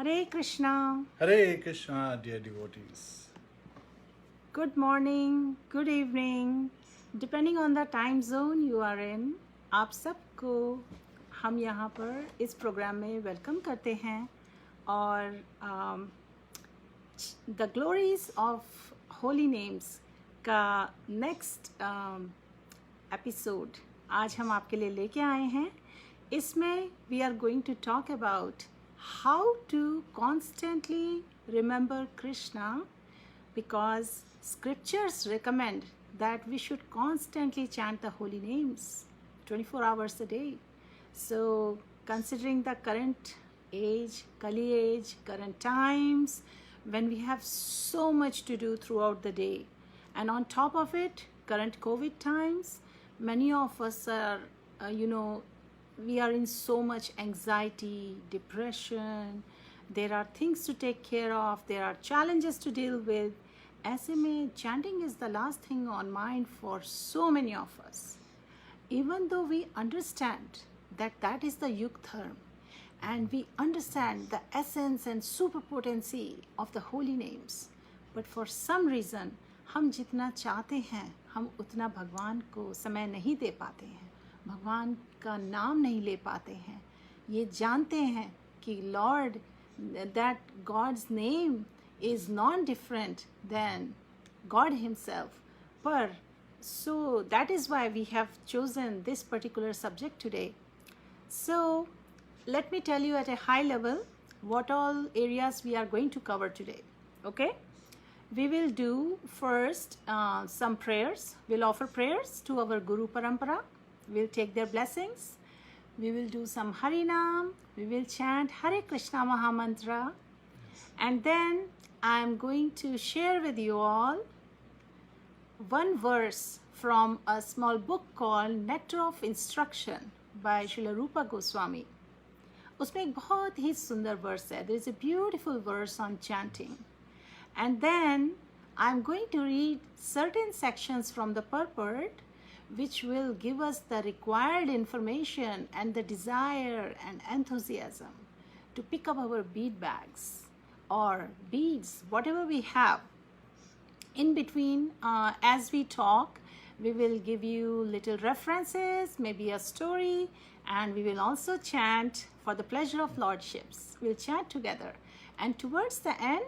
Hare Krishna. Hare Krishna, dear devotees. Good morning, good evening, depending on the time zone you are in. आप सबको हम यहाँ पर इस प्रोग्राम में वेलकम करते हैं और the glories of holy names का नेक्स्ट एपिसोड आज हम आपके लिए लेके आए हैं. इसमें we are going to talk about how to constantly remember Krishna, because scriptures recommend that we should constantly chant the holy names 24 hours a day. So considering the current age, Kali age, current times, when we have so much to do throughout the day, and on top of it, current COVID times, many of us are, we are in so much anxiety, depression, there are things to take care of, there are challenges to deal with. ऐसे में chanting is the last thing on mind for so many of us. Even though we understand that that is the Yug Dharma, and we understand the essence and superpotency of the holy names, but for some reason हम जितना चाहते हैं हम उतना भगवान को समय नहीं दे पाते हैं, भगवान का नाम नहीं ले पाते हैं. ये जानते हैं कि Lord, that God's name is not different then God himself. पर so that is why we have chosen this particular subject today. So let me tell you at a high level what all areas we are going to cover today. Okay, we will do first some prayers. We'll offer prayers to our Guru Parampara. We'll take their blessings. We will do some Harinam. We will chant Hare Krishna Mahamantra. And then I am going to share with you all one verse from a small book called Nectar of Instruction by Srila Rupa Goswami. उसमें एक बहुत ही सुंदर verse है. There is a beautiful verse on chanting. And then I am going to read certain sections from the purport which will give us the required information and the desire and enthusiasm to pick up our bead bags or beads, whatever we have. In between, as we talk, we will give you little references, maybe a story, and we will also chant for the pleasure of lordships. We'll chant together. And towards the end,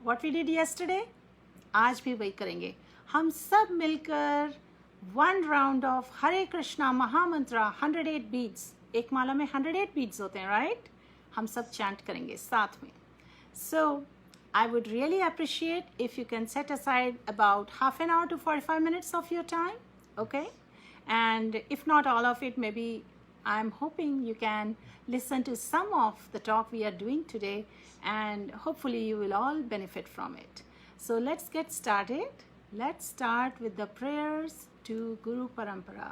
what we did yesterday, आज भी वही करेंगे. हम सब मिलकर one round of Hare Krishna महामंत्रा 108 beads, एक माला में 108 बीड्स होते हैं, राइट? हम सब चैंट करेंगे साथ में. So I would really appreciate if you can set aside about half an hour to 45 minutes of your time. Okay, and if not all of it, maybe I'm hoping you can listen to some of the talk we are doing today, and hopefully you will all benefit from it. So let's get started. Let's start with the prayers to Guru Parampara.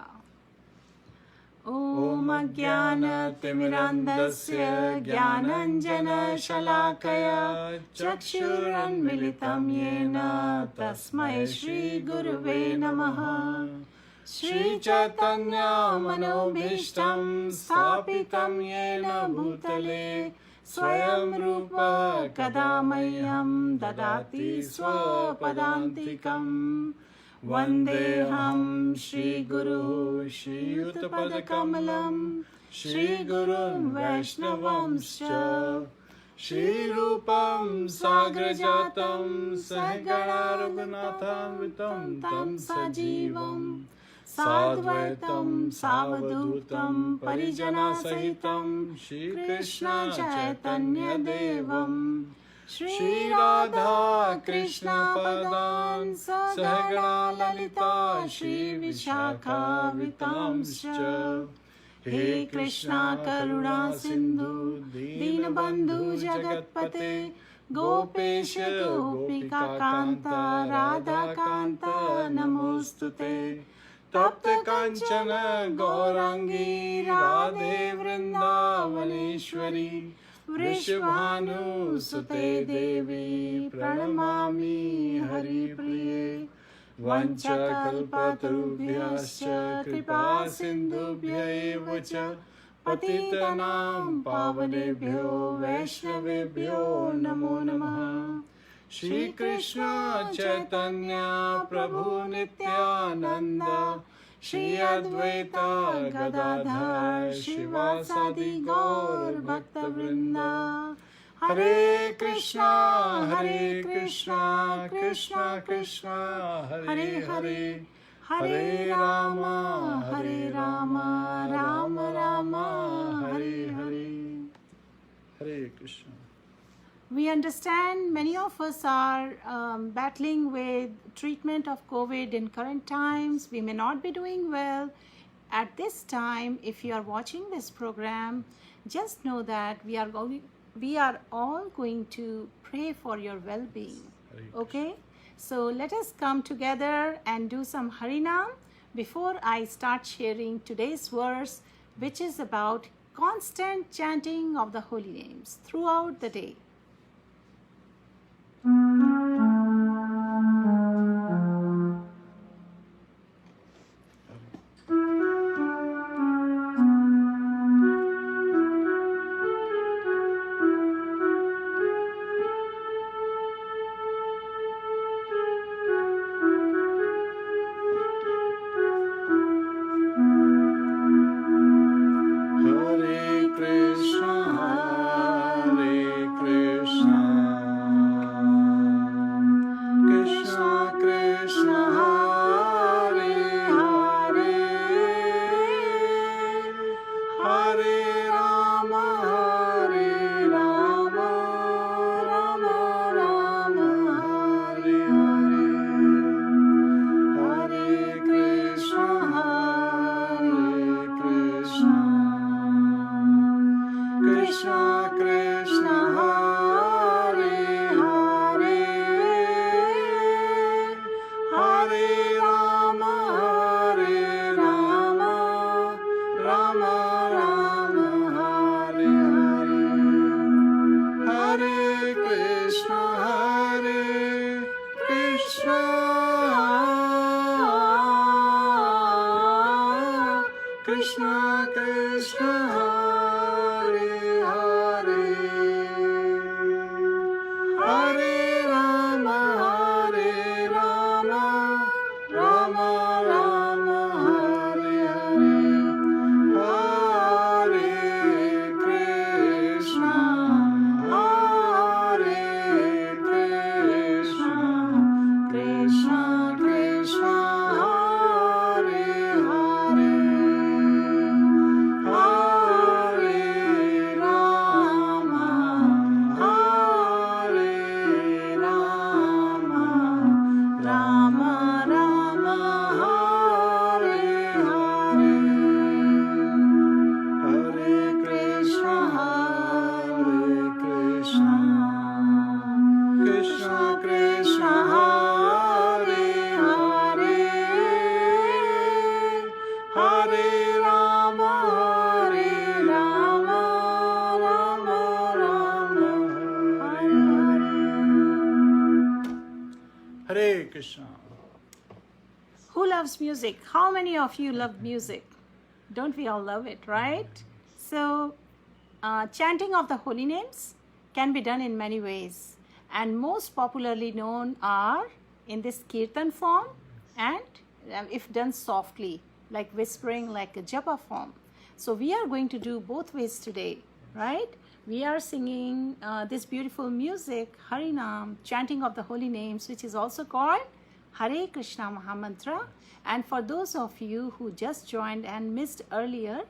Om Ajnana-timirandasya Jnananjana-shalakaya Chakshuranmilitam Yena Tasmai Shri Guruve Namaha. Shri Chaitanya Manobhishtam Sthapitam Yena Bhutale Swayam Rupa Kadamayyam Dadati Swapadantikam. Vandeham Shri Guru Shri Utpadakamalam Shri Gurum Vaishnavamscha Shri Rupam Sagrajatam Sahagana Raghunathanvitam Tam Sajivam Sadvaitam Savadutam Parijana Sahitam Shri Krishna Chaitanya Devam Shri Radha Krishna Padan Sahagana Lalita Shri Vishakha Vitamscha. He Krishna Karuna Sindhu Dinabandhu Jagatpate Gopesha Gopika Kanta Radha Kanta Namostute. Tapta Kanchana Gaurangi Radhe Vrindavaneshwari Vrishabhanu Sute Devi Pranamami Hari Priye. Vanchakalpatarubhyascha Kripa Sindhubhya eva cha पतितनां पावनेभ्यो वैष्णवेभ्यो नमो नमः। श्री कृष्ण चैतन्य प्रभु नित्यानंद, श्री अद्वैत गदाधर शिवासादि गौर भक्त वृंदा। हरे कृष्णा कृष्णा कृष्णा हरे हरे, हरे राम राम राम हरे हरे। हरे Krishna. We understand many of us are battling with treatment of COVID in current times. We may not be doing well at this time. If you are watching this program, just know that we are all going to pray for your well-being. Okay? So let us come together and do some Harinam before I start sharing today's verse, which is about constant chanting of the holy names throughout the day. Hare Krishna. Who loves music? How many of you love music? Don't we all love it, right? So, chanting of the holy names can be done in many ways, and most popularly known are in this kirtan form and if done softly, like whispering, like a japa form. So we are going to do both ways today, right? We are singing this beautiful music, Harinam, chanting of the holy names, which is also called Hare Krishna Mahamantra. And for those of you who just joined and missed earlier,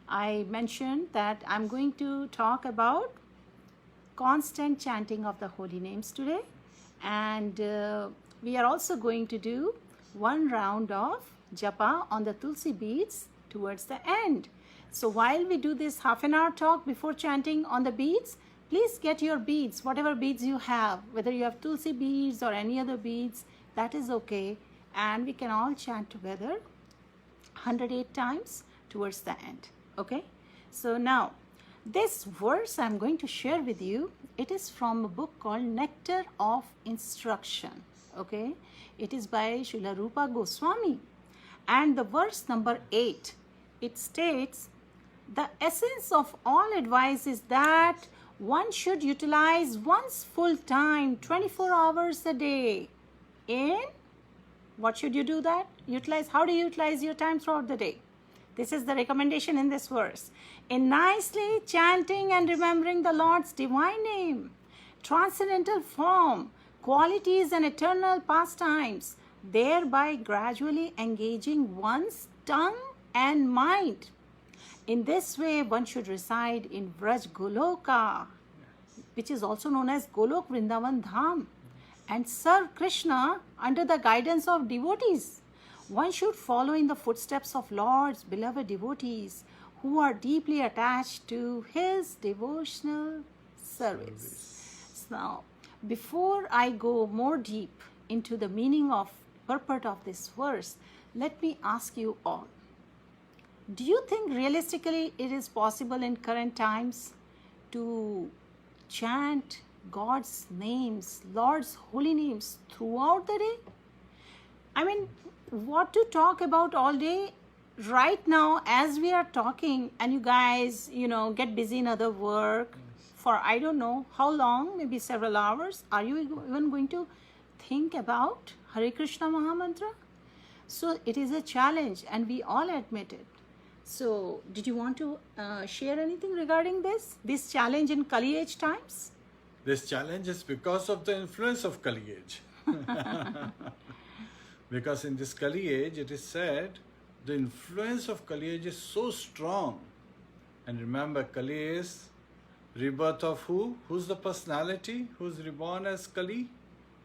I mentioned that I'm going to talk about constant chanting of the holy names today. And we are also going to do one round of japa on the tulsi beads towards the end. So while we do this half an hour talk before chanting on the beads, please get your beads, whatever beads you have, whether you have tulsi beads or any other beads, that is okay. And we can all chant together 108 times towards the end. Okay? So now, this verse I'm going to share with you, it is from a book called Nectar of Instruction. Okay? It is by Srila Rupa Goswami. And the verse number 8, it states, The essence of all advice is that one should utilize one's full time, 24 hours a day. In what should you do that? How do you utilize your time throughout the day? This is the recommendation in this verse. In nicely chanting and remembering the Lord's divine name, transcendental form, qualities, and eternal pastimes, thereby gradually engaging one's tongue and mind. In this way, one should reside in Vraj Goloka, which is also known as Golok Vrindavan Dham, and serve Krishna under the guidance of devotees. One should follow in the footsteps of Lord's beloved devotees who are deeply attached to his devotional service. Now, before I go more deep into the meaning of purport of this verse, let me ask you all. Do you think realistically it is possible in current times to chant God's names, Lord's holy names throughout the day? I mean, what to talk about all day? Right now, as we are talking, and you guys, get busy in other work for I don't know how long, maybe several hours, are you even going to think about Hare Krishna Mahamantra? So it is a challenge, and we all admit it. So, did you want to share anything regarding this challenge in Kali Age times? This challenge is because of the influence of Kali Age. Because in this Kali Age, it is said, the influence of Kali Age is so strong. And remember, Kali is rebirth of who? Who's the personality who's reborn as Kali?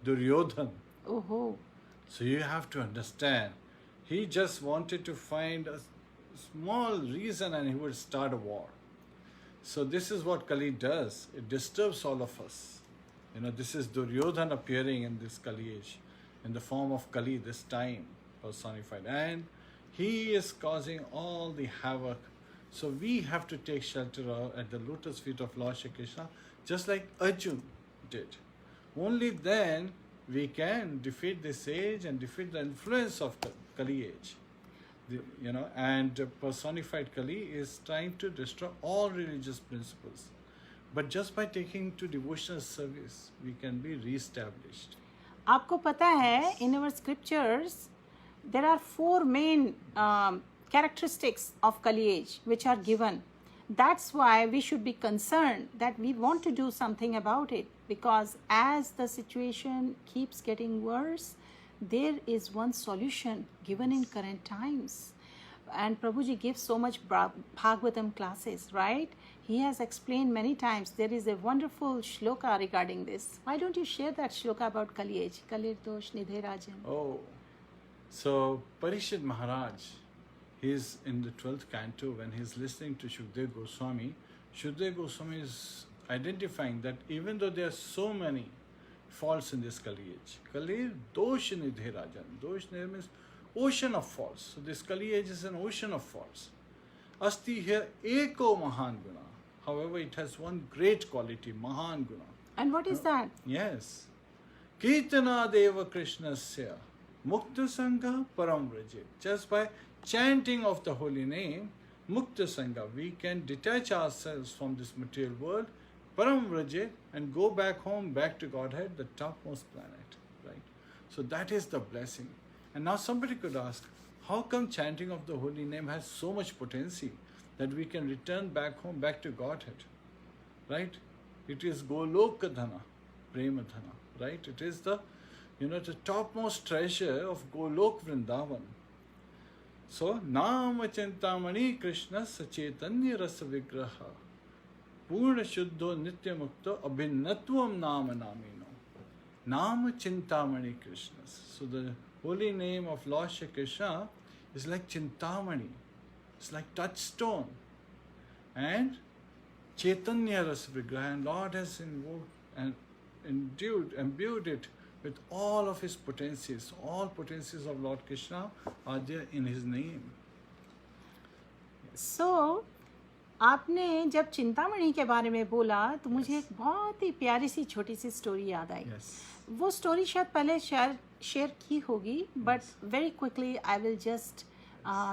Duryodhan. Oh. So you have to understand, he just wanted to find a small reason and he would start a war. So this is what Kali does. It disturbs all of us. This is Duryodhan appearing in this Kali Age, in the form of Kali this time, personified. And he is causing all the havoc. So we have to take shelter at the lotus feet of Lord Shri Krishna, just like Arjun did. Only then we can defeat this age and defeat the influence of the Kali Age. And personified Kali is trying to destroy all religious principles. But just by taking to devotional service, we can be re-established. आपको पता है, in our scriptures, there are 4 main characteristics of Kali Age which are given. That's why we should be concerned that we want to do something about it, because as the situation keeps getting worse, there is one solution given in current times. And Prabhuji gives so much Bhagavatam classes, right? He has explained many times. There is a wonderful shloka regarding this. Why don't you share that shloka about Kali Age? Kalir dosh nidhe rajan. Oh, so Parishad Maharaj, he is in the 12th canto when he is listening to Shukdev Goswami. Shukdev Goswami is identifying that even though there are so many faults in this Kali Age, Kalir dosh nidhe rajan. Dosh nidhe means ocean of faults. So this Kali Age is an ocean of faults. Asti here eko mahan guna. However, it has one great quality, mahan guna. And what is that? Yes. Kirtana deva krishnasya mukta sangha param vrajet. Just by chanting of the holy name, mukta sangha, we can detach ourselves from this material world, param vrajet, and go back home, back to Godhead, the topmost planet. Right? So that is the blessing. And now somebody could ask, how come chanting of the holy name has so much potency that we can return back home, back to Godhead? Right? It is Goloka Dhana, Prema Dhana. Right? It is the topmost treasure of Golok Vrindavan. So, Nama Chintamani Krishna Sachetanya Rasa Vigraha Purna Shuddho Nitya Mukta Abhinatvam Nama Namino. Nama Chintamani Krishna. So, the holy name of Lord Shri Krishna is like Chintamani. It's like touchstone. And Chaitanya Rasa Vigraha. And Lord has invoked and imbued it with all of his potencies. All potencies of Lord Krishna are there in his name. So, आपने जब चिंतामणि के बारे में बोला तो मुझे एक बहुत ही प्यारी सी छोटी सी स्टोरी याद आई. वो स्टोरी शायद पहले शेयर की होगी, but very quickly I will just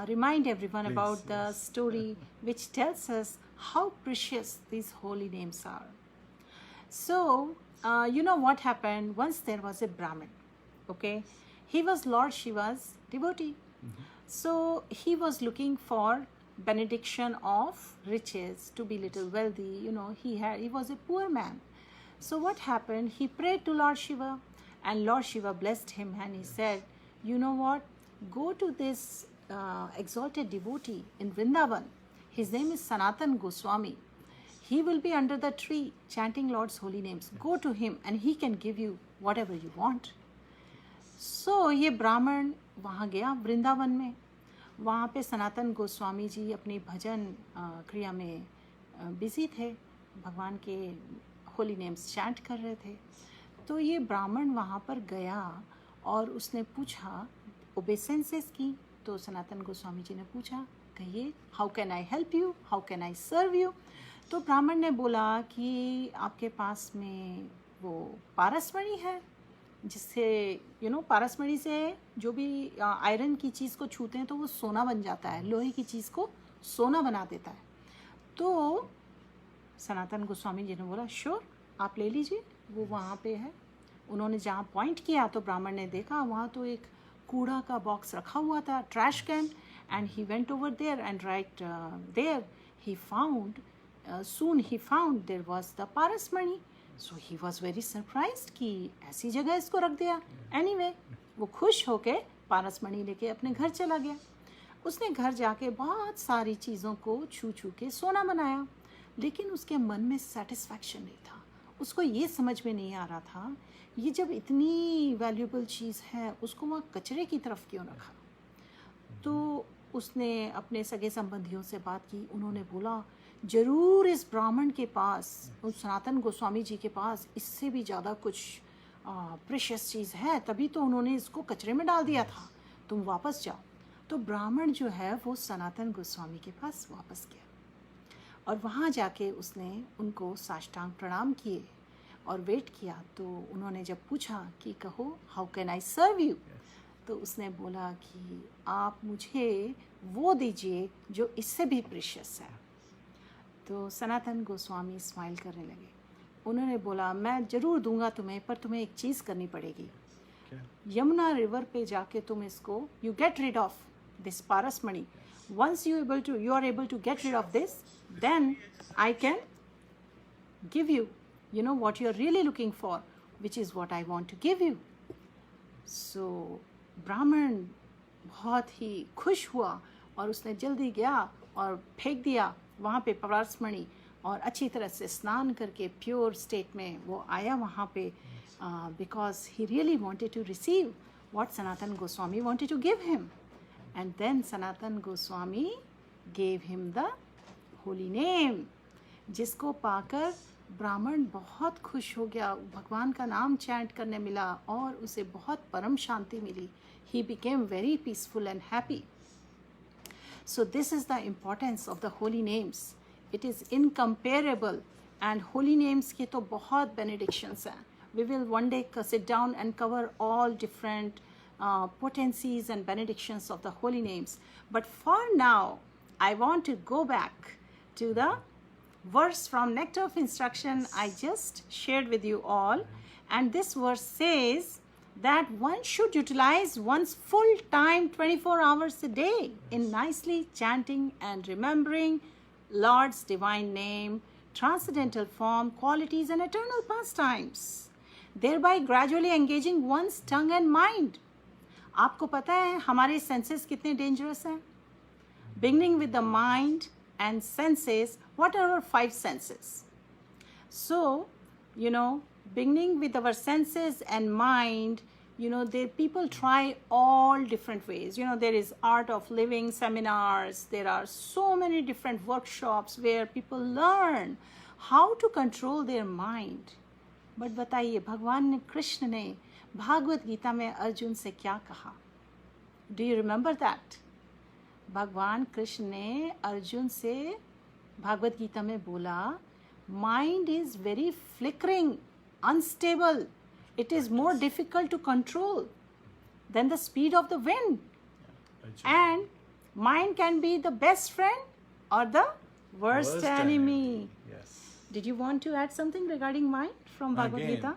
remind everyone Please, about the yes. story which tells us how precious these holy names are. So, you know what happened? Once there was a Brahmin, okay? He was Lord Shiva's devotee. So, he was looking for benediction of riches to be little wealthy. You know, he was a poor man. So, what happened? He prayed to Lord Shiva, and Lord Shiva blessed him, and he said, you know what? Go to this exalted devotee in Vrindavan. His name is Sanatan Goswami. He will be under the tree chanting Lord's holy names. Go to him and he can give you whatever you want. So ये ब्राह्मण वहाँ गया वृंदावन में. वहाँ पे सनातन गोस्वामी जी अपनी भजन क्रिया में बिजी थे, भगवान के होली नेम्स चैंट कर रहे थे. तो ये ब्राह्मण वहाँ पर गया और उसने पूछा, ओबेसेंसेस की. तो सनातन गोस्वामी जी ने पूछा, कहिए, how can I help you, how can I serve you. तो ब्राह्मण ने बोला कि आपके पास में वो पारसमणि है, जिससे पारसमणि से जो भी आयरन की चीज़ को छूते हैं तो वो सोना बन जाता है, लोहे की चीज़ को सोना बना देता है. तो सनातन गोस्वामी जी ने बोला, श्योर, आप ले लीजिए, वो वहाँ पे है. उन्होंने जहाँ पॉइंट किया तो ब्राह्मण ने देखा वहाँ तो एक कूड़ा का बॉक्स रखा हुआ था, trash can, and he went over there and right there he found there was the parasmani. So he was very surprised कि ऐसी जगह इसको रख दिया. Anyway, वो खुश होके पारसमणि लेके अपने घर चला गया. उसने घर जाके बहुत सारी चीज़ों को छू छू के सोना बनाया, लेकिन उसके मन में सेटिस्फैक्शन नहीं था. उसको ये समझ में नहीं आ रहा था, ये जब इतनी वैल्यूएबल चीज़ है उसको वहाँ कचरे की तरफ क्यों रखा. तो उसने अपने सगे संबंधियों से बात की. उन्होंने बोला, ज़रूर इस ब्राह्मण के पास, उस सनातन गोस्वामी जी के पास इससे भी ज़्यादा कुछ प्रेशियस चीज़ है, तभी तो उन्होंने इसको कचरे में डाल दिया था, तुम वापस जाओ. तो ब्राह्मण जो है वो सनातन गोस्वामी के पास वापस गया और वहाँ जाके उसने उनको साष्टांग प्रणाम किए और वेट किया. तो उन्होंने जब पूछा कि कहो, how can I serve you, तो उसने बोला कि आप मुझे वो दीजिए जो इससे भी प्रेशियस है. तो सनातन गोस्वामी स्माइल करने लगे. उन्होंने बोला, मैं ज़रूर दूंगा तुम्हें, पर तुम्हें एक चीज़ करनी पड़ेगी. यमुना रिवर पे जाके तुम इसको, you get rid of this parasmani. Once you are able to get rid of this, then I can give you what you are really looking for, which is what I want to give you. So ब्राह्मण बहुत ही खुश हुआ और उसने जल्दी गया और फेंक दिया वहाँ पे पारसमणि, और अच्छी तरह से स्नान करके प्योर स्टेट में वो आया वहाँ पे, because he really wanted to receive what Sanatan Goswami wanted to give him. And then Sanatan Goswami gave him the holy name, जिसको पाकर ब्राह्मण बहुत खुश हो गया. भगवान का नाम चैंट करने मिला और उसे बहुत परम शांति मिली. He became very peaceful and happy. So this is the importance of the holy names. It is incomparable, and holy names के तो बहुत benedictions हैं. We will one day sit down and cover all different potencies and benedictions of the holy names. But for now, I want to go back to the verse from Nectar of Instruction I just shared with you all. And this verse says that one should utilize one's full time 24 hours a day in nicely chanting and remembering Lord's divine name, transcendental form, qualities and eternal pastimes, thereby gradually engaging one's tongue and mind. आपको पता है हमारे senses कितने dangerous हैं? Beginning with the mind and senses, what are our 5 senses? So, beginning with our senses and mind, people try all different ways. There is art of living seminars. There are so many different workshops where people learn how to control their mind. But बताइए, भगवान कृष्ण ने भागवत गीता में अर्जुन से क्या कहा? Do you remember that? भगवान कृष्ण ने अर्जुन से भागवत गीता में बोला, mind is very flickering, unstable. It is more difficult to control than the speed of the wind. And Mind can be the best friend or the worst enemy. Yes. Did you want to add something regarding mind from Bhagavad Again, Gita?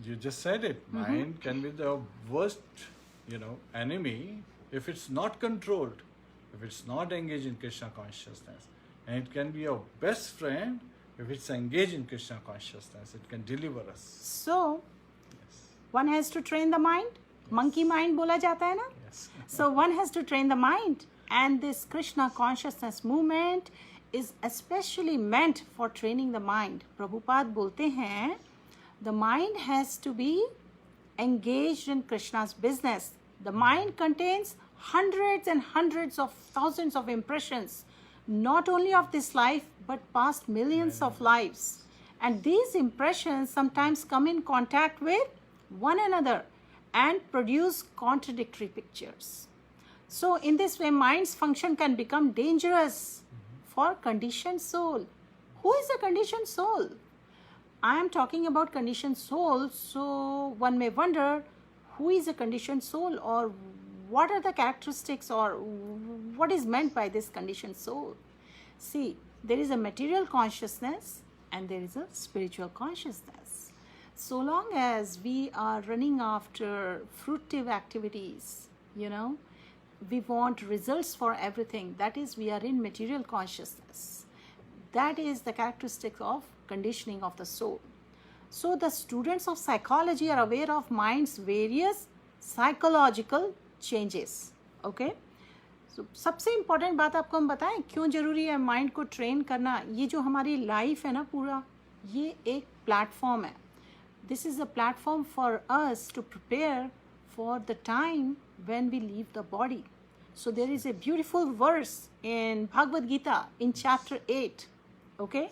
You just said it. Mind can be the worst, enemy if it's not controlled, if it's not engaged in Krishna consciousness. And it can be your best friend if it's engaged in Krishna consciousness. It can deliver us. So, Yes. one has to train the mind. Monkey mind बोला जाता है ना? Yes. So one has to train the mind, and this Krishna consciousness movement is especially meant for training the mind. Prabhupada बोलते हैं, the mind has to be engaged in Krishna's business. The mind contains hundreds and hundreds of thousands of impressions, not only of this life, but past millions of lives. And these impressions sometimes come in contact with one another and produce contradictory pictures. So in this way, mind's function can become dangerous for conditioned soul. Who is a conditioned soul? I am talking about conditioned soul, so one may wonder, who is a conditioned soul, or what are the characteristics, or what is meant by this conditioned soul? See, there is a material consciousness and there is a spiritual consciousness. So long as we are running after fruitive activities, we want results for everything. That is, we are in material consciousness. That is the characteristic of conditioning of the soul. So the students of psychology are aware of mind's various psychological changes. Okay? So सबसे important बात आपको हम बताएं क्यों जरूरी है mind को train करना. ये जो हमारी लाइफ है ना पूरा, ये एक प्लेटफॉर्म है. This is a platform for us to prepare for the time when we leave the body. So there is a beautiful verse in Bhagavad Gita in chapter 8. Okay?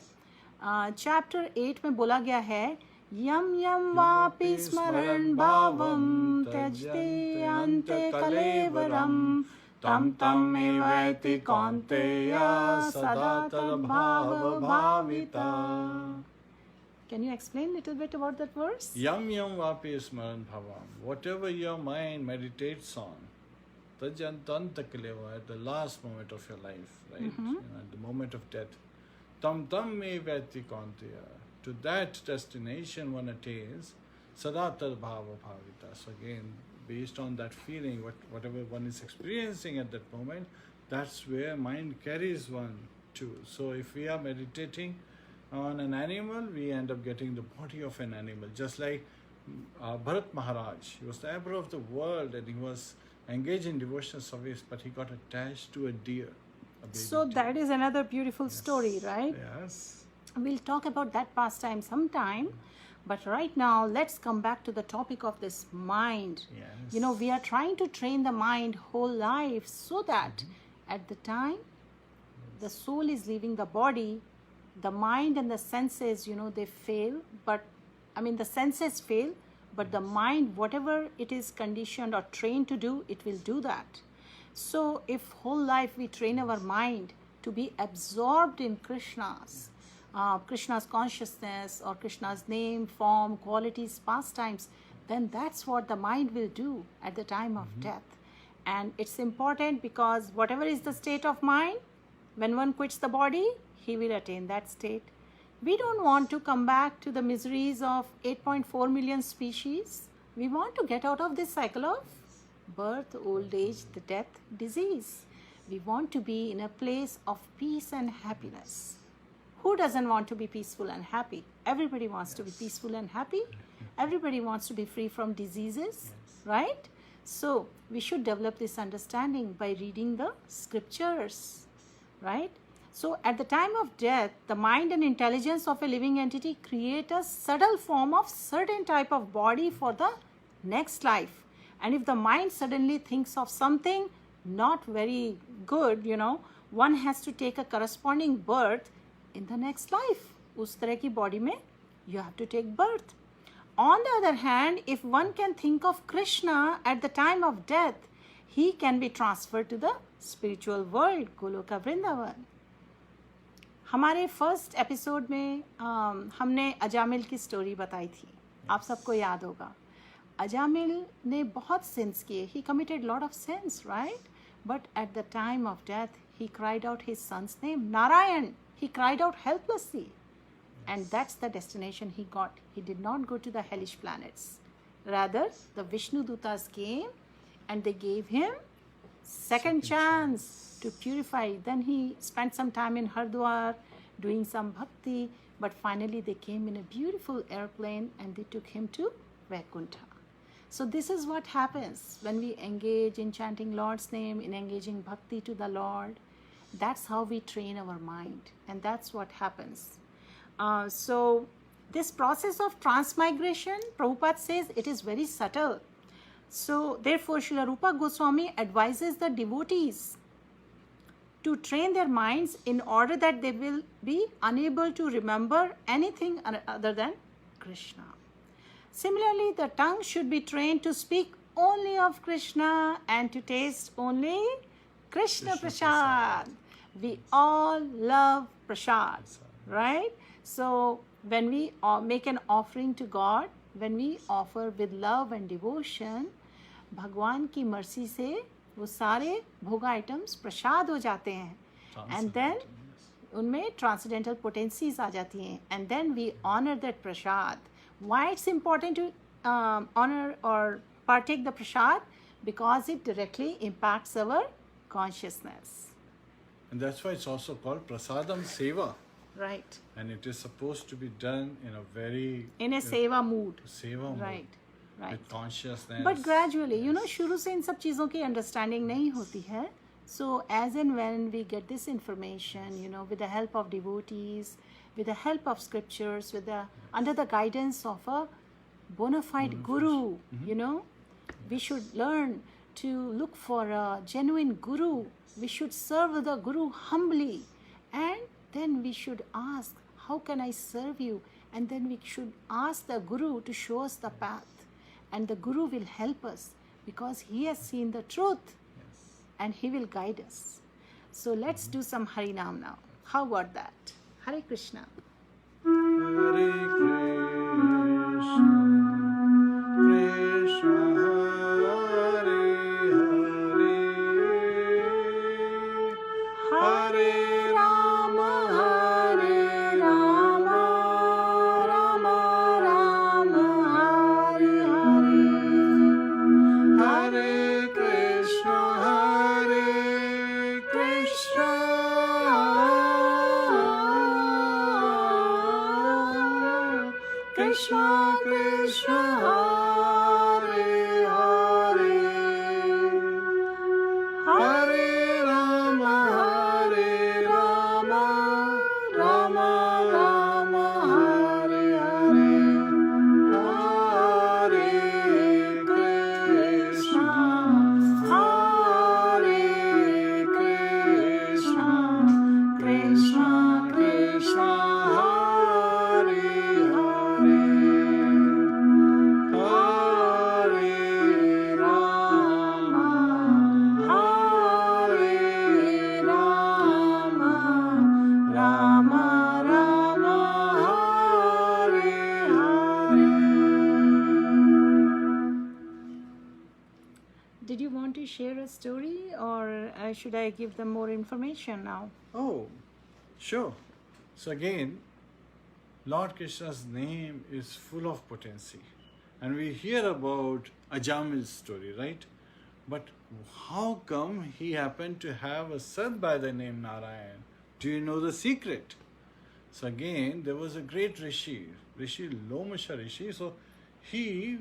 Chapter 8 में बोला गया है, यम यम वापि स्मरण भावम त्यजते अन्ते कलेवरम तम तम एवैति कौन्तेय सदा तद्भाव भाविता. Can you explain a little bit about that verse? Yam yam vapi smaran bhavam. Whatever your mind meditates on, tajantanta kaleva, at the last moment of your life, right? At the moment of death. Tam tam me vati kantiya. To that destination one attains, sada tad bhava bhavita. So again, based on that feeling, whatever one is experiencing at that moment, that's where mind carries one to. So if we are meditating on an animal, we end up getting the body of an animal. Just like Bharat Maharaj, he was the emperor of the world and he was engaged in devotional service, but he got attached to a deer. So that is another beautiful story, right? Yes. We'll talk about that pastime sometime. But right now, let's come back to the topic of this mind. Yes. We are trying to train the mind whole life so that at the time the soul is leaving the body, the mind and the senses, they fail. But, the senses fail, but the mind, whatever it is conditioned or trained to do, it will do that. So if whole life we train our mind to be absorbed in Krishna's consciousness or Krishna's name, form, qualities, pastimes, then that's what the mind will do at the time of death. And it's important because whatever is the state of mind, when one quits the body, he will attain that state. We don't want to come back to the miseries of 8.4 million species. We want to get out of this cycle of birth, old age, the death, disease. We want to be in a place of peace and happiness. Who doesn't want to be peaceful and happy? Everybody wants to be peaceful and happy. Everybody wants to be free from diseases, right? So we should develop this understanding by reading the scriptures, right? So at the time of death, the mind and intelligence of a living entity create a subtle form of certain type of body for the next life. And if the mind suddenly thinks of something not very good, one has to take a corresponding birth in the next life. Us tarah ki body mein you have to take birth. On the other hand, if one can think of Krishna at the time of death, he can be transferred to the spiritual world, Goloka Vrindavan. हमारे first episode में हमने अजामिल की story बताई थी. आप सबको याद होगा. अजामिल ने बहुत सिंस किए. He committed lot of sins, right? But at the time of death, he cried out his son's name, Narayan. He cried out helplessly. And that's the destination he got. He did not go to the hellish planets. Rather, the Vishnu Dutas came and they gave him second chance to purify. Then he spent some time in Hardwar doing some bhakti, but finally they came in a beautiful airplane and they took him to Vaikuntha. So this is what happens when we engage in chanting Lord's name, in engaging bhakti to the Lord. That's how we train our mind, and that's what happens. So this process of transmigration, Prabhupada says, it is very subtle. So therefore, Srila Rupa Goswami advises the devotees to train their minds in order that they will be unable to remember anything other than Krishna. Similarly, the tongue should be trained to speak only of Krishna and to taste only Krishna Prasad. We all love Prasad, right? So when we make an offering to God, when we offer with love and devotion, भगवान की mercy से वो सारे भोग items प्रसाद हो जाते हैं, and then उनमें transcendental potencies आ जाती हैं, and then we honor that prasad. Why it's important to honor or partake the prasad? Because it directly impacts our consciousness. And that's why it's also called prasadam seva. Right. And it is supposed to be done in a very In a seva mood. seva mode. Right. Right. With consciousness. But gradually, शुरू से इन सब चीज़ों की understanding नहीं होती है. So as and when we get this information, with the help of devotees, with the help of scriptures, under the guidance of a bona fide guru, we should learn to look for a genuine guru. We should serve the guru humbly, and then we should ask, how can I serve you? And then we should ask the guru to show us the path, and the guru will help us because he has seen the truth. And he will guide us. So let's do some Harinam now. How about that? Hare Krishna. Hare Krishna, Krishna Hare Hare, Hare Rama, Hare Rama, Rama Rama, Hare Hare. Hare Krishna, Hare Krishna, Krishna Krishna, Hare Hare, Hare Rama, Hare Rama, Rama Rama, Hare Hare, Hare Krishna, Hare Krishna, Krishna Krishna, Hare Hare, Hare Rama, Hare Rama, Rama Rama, Hare Hare. Did you want to share a story, or should I give them more information now? Oh, sure. So again, Lord Krishna's name is full of potency. And we hear about Ajamil's story, right? But how come he happened to have a son by the name Narayan? Do you know the secret? So again, there was a great Rishi Lomasha Rishi. So he,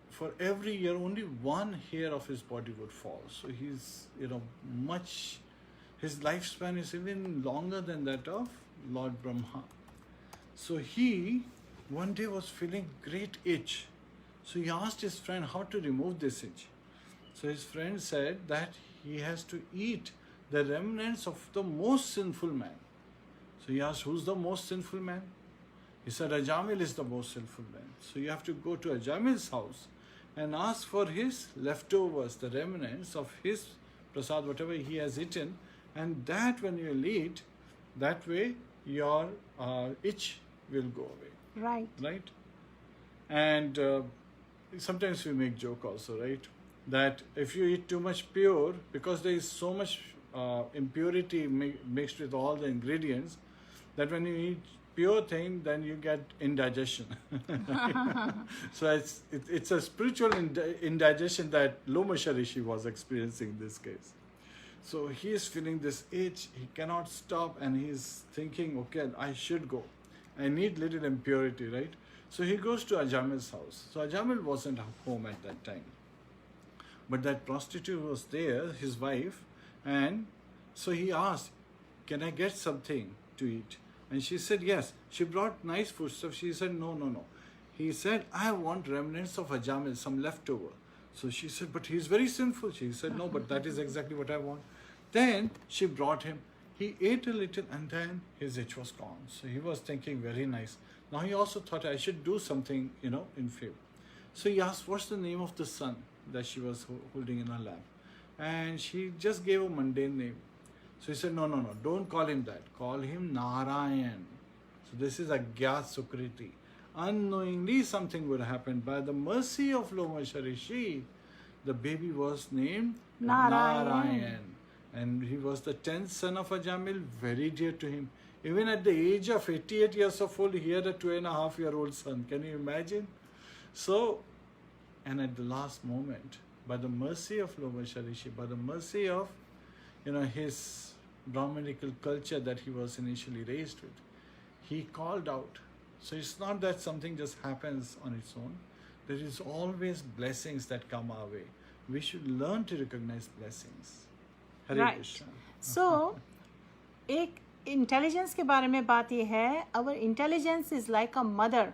for every year, only one hair of his body would fall. So he's, his lifespan is even longer than that of Lord Brahma. So he, one day was feeling great itch. So he asked his friend how to remove this itch. So his friend said that he has to eat the remnants of the most sinful man. So he asked, who's the most sinful man? He said, Ajamil is the most sinful man. So you have to go to Ajamil's house and ask for his leftovers, the remnants of his prasad, whatever he has eaten, and that when you will eat, that way your itch will go away. Right. Right? And sometimes we make joke also, right? that if you eat too much pure, because there is so much impurity mixed with all the ingredients, that when you eat pure thing, then you get indigestion. So it's a spiritual indigestion that Loma Rishi was experiencing in this case. So he is feeling this itch, he cannot stop, and he's thinking, okay, I should go. I need little impurity, right? So he goes to Ajamil's house. So Ajamil wasn't home at that time. But that prostitute was there, his wife, and so he asked, can I get something to eat? And she said, yes. She brought nice foodstuff. She said, no, no, no. He said, I want remnants of Ajamil, some leftover. So she said, but he's very sinful. She said, no, but that is exactly what I want. Then she brought him. He ate a little and then his itch was gone. So he was thinking, very nice. Now he also thought, I should do something, in favor. So he asked, what's the name of the son that she was holding in her lap? And she just gave a mundane name. So he said, no, no, no, don't call him that. Call him Narayan. So this is Agyat Sukriti. Unknowingly something would happen. By the mercy of Loma Rishi, the baby was named Narayan. And he was the 10th son of Ajamil, very dear to him. Even at the age of 88 years of old, he had a 2.5-year-old son. Can you imagine? So, and at the last moment, by the mercy of Loma Rishi, by the mercy of, his Brahmanical culture that he was initially raised with, he called out. So it's not that something just happens on its own. There is always blessings that come our way. We should learn to recognize blessings. Hare Right. Krishna. So, एक intelligence के बारे में बात ये है, our intelligence is like a mother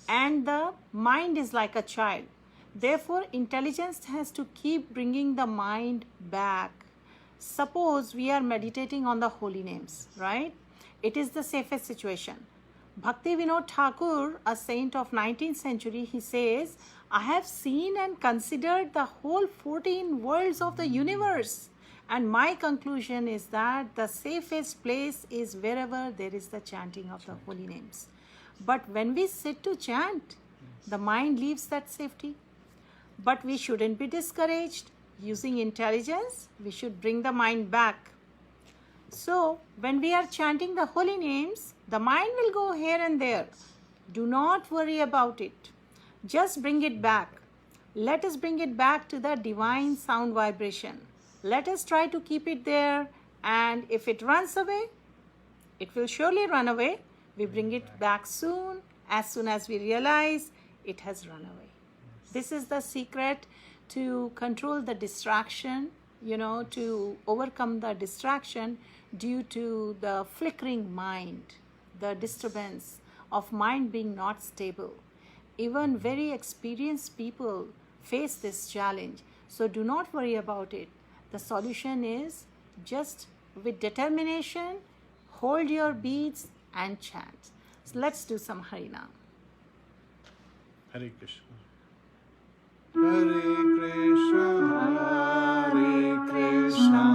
and the mind is like a child. Therefore, intelligence has to keep bringing the mind back. Suppose we are meditating on the holy names, right? It is the safest situation. Bhakti Vinod Thakur, a saint of 19th century, he says, I have seen and considered the whole 14 worlds of the universe. And my conclusion is that the safest place is wherever there is the chanting of the holy names. But when we sit to chant, the mind leaves that safety. But we shouldn't be discouraged. Using intelligence, we should bring the mind back. So, when we are chanting the holy names, the mind will go here and there. Do not worry about it. Just bring it back. Let us bring it back to the divine sound vibration. Let us try to keep it there, and if it runs away, it will surely run away. We bring it back soon as we realize it has run away. This is the secret to control the distraction, to overcome the distraction due to the flickering mind, the disturbance of mind being not stable. Even very experienced people face this challenge. So do not worry about it. The solution is just with determination, hold your beats and chant. So let's do some Harinam. Hare Krishna. Hare Krishna, Hare Krishna,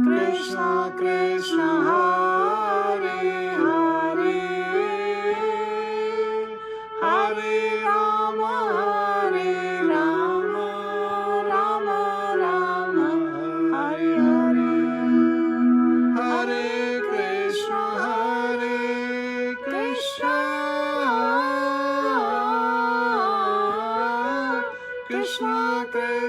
Krishna Krishna, Hare Hare, Hare Rama, Hare Rama, Rama Rama, Hare Hare, Hare Krishna, Hare Krishna, Krishna Krishna,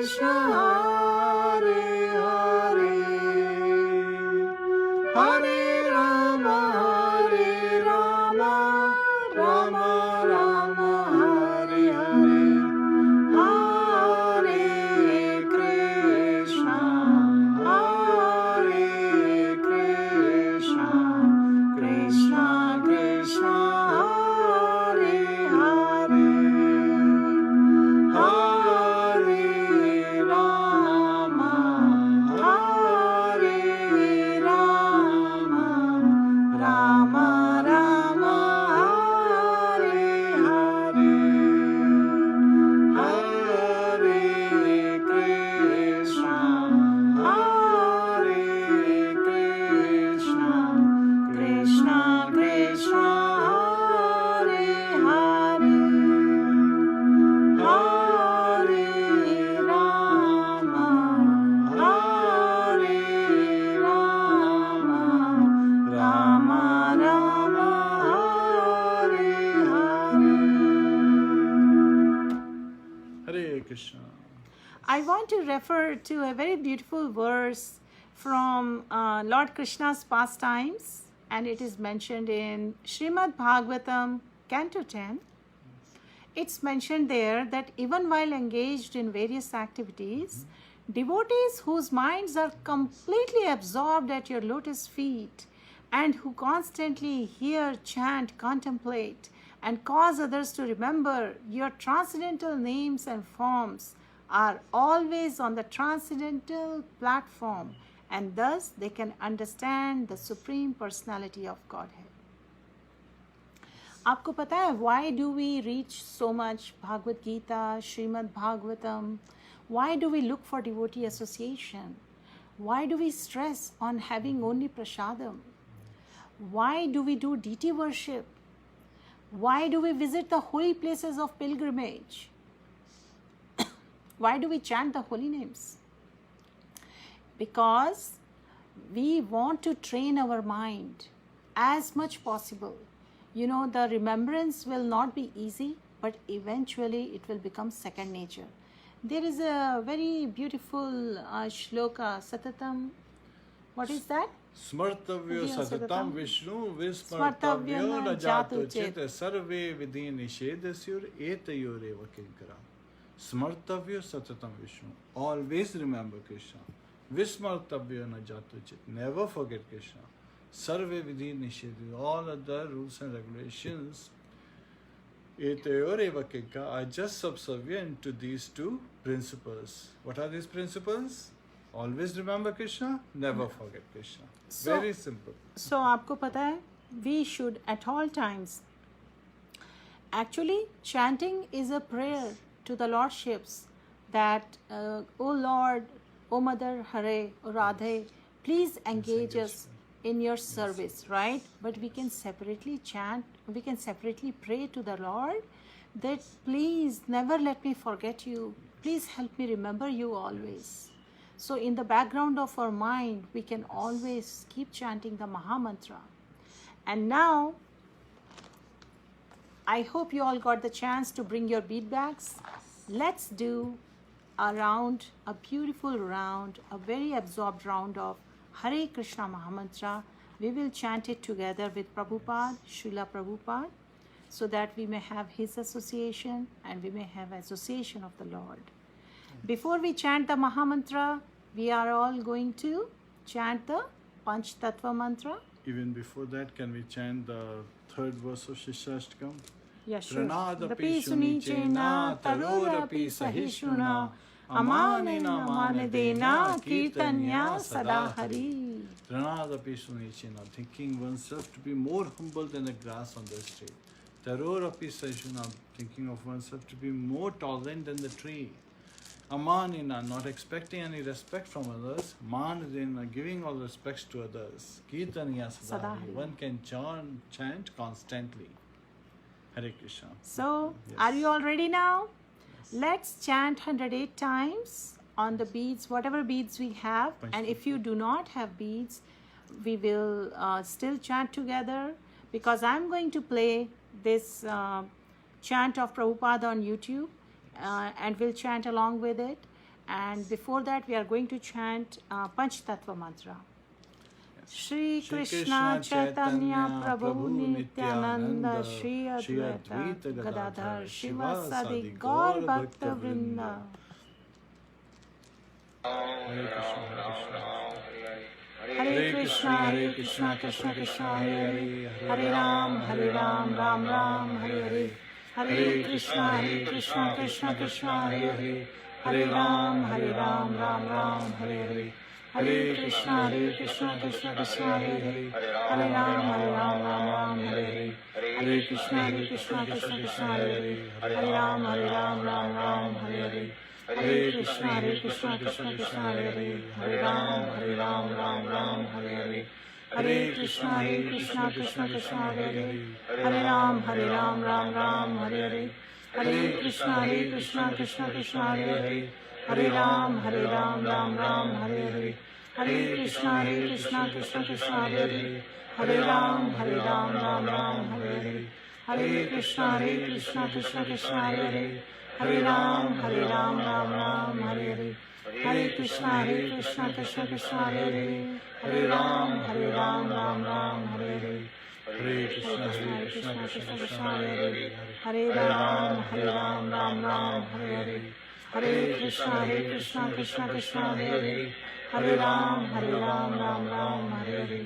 I want to refer to a very beautiful verse from Lord Krishna's pastimes, and it is mentioned in Srimad Bhagavatam, Canto 10. It's mentioned there that even while engaged in various activities, devotees whose minds are completely absorbed at your lotus feet and who constantly hear, chant, contemplate, and cause others to remember your transcendental names and forms are always on the transcendental platform, and thus they can understand the Supreme Personality of Godhead. आपको पता है why do we reach so much Bhagavad Gita, Srimad Bhagavatam? Why do we look for devotee association? Why do we stress on having only prasadam? Why do we do deity worship? Why do we visit the holy places of pilgrimage? Why do we chant the holy names? Because we want to train our mind as much possible. You know, the remembrance will not be easy, but eventually it will become second nature. There is a very beautiful shloka, Satatam. What is that? Smartavyo satatam Vishnu vismartavyo na jatu chet sarve vidhi nishedasyur etayoreva kinkara. Smartavyo satatam Vishnu. Always remember Krishna. Vismartavyo na jatu chet. Never forget Krishna. Sarve vidhi nishedasya. All other rules and regulations etayoreva kinkara are just subservient to these two principles. What are these principles? Always remember Krishna, never forget Krishna. Very simple. So, आपको पता है, we should at all times. Actually, chanting is a prayer to the Lordships that, O Lord, O Mother Hare, O Radhe, please engage us in your service, right? But we can separately chant, we can separately pray to the Lord that please never let me forget you. Please help me remember you always. So in the background of our mind, we can always keep chanting the Maha Mantra. And now, I hope you all got the chance to bring your bead bags. Let's do a round, a beautiful round, a very absorbed round of Hare Krishna Maha Mantra. We will chant it together with Prabhupada, Srila Prabhupada, so that we may have his association and we may have association of the Lord. Before we chant the Maha Mantra, we are all going to chant the Panch Tattva Mantra. Even before that, can we chant the third verse of Shishashtakam? Yeah, sure. Pranadapi sunichena tarorapi sahishuna amanena manadena kirtanya sadahari. Pranadapi sunichena, thinking oneself to be more humble than the grass on the street. Tarorapi sahishuna, thinking of oneself to be more tolerant than the tree. Amanina, not expecting any respect from others. Manadena, giving all respects to others. Kirtanya sadahari, one can chant constantly. Hare Krishna. So, Yes. are you all ready now? Let's chant 108 times on the beads, whatever beads we have. And if you do not have beads, we will still chant together, because I'm going to play this chant of Prabhupada on YouTube. And we'll chant along with it. And before that, we are going to chant Panch Tattva Mantra. Shri Krishna Chaitanya Prabhu Nityananda Shri Advaita Gadadhar Shiva Sadi Gaur Bhakta Vrinda. Hare Krishna, Hare Krishna, Krishna Krishna, Hare Hare, Hare Ram, Ram Ram, Hare Hare. Hare Krishna, Krishna Krishna, Hare Hare. Hare Ram, Ram Ram, Hare Hare. Hare Krishna, Krishna Krishna, Hare Hare. Hare Ram, Ram Hare Hare. Hare Krishna, Krishna Krishna, Hare Hare. Hare Ram, Ram Hare Hare. Hare Krishna, Krishna Krishna, Hare Hare. Hare Ram, Ram Hare Hare. Hare Krishna, Krishna Krishna, Hare Hare. Hare Ram, Ram Hare Hare. Hare Krishna, Krishna Krishna, Hare Hare. Hare Ram, Ram Hare Hare. Hare Krishna, Krishna Krishna, Hare Hare. Hare Ram, Ram Hare Hare. Hare Krishna, Krishna Krishna, Hare Hare. Hare Ram, Ram Ram, Hare Hare. Hare Krishna, Krishna Krishna, Hare Hare. Hare Ram, Ram Ram, Hare Hare. Hare Krishna, Krishna Krishna, Hare Hare. Hare Ram, Ram Ram, Hare Hare. Hare Krishna, Krishna Krishna, Hare Hare. Hare Ram, Ram Ram, Hare Hare.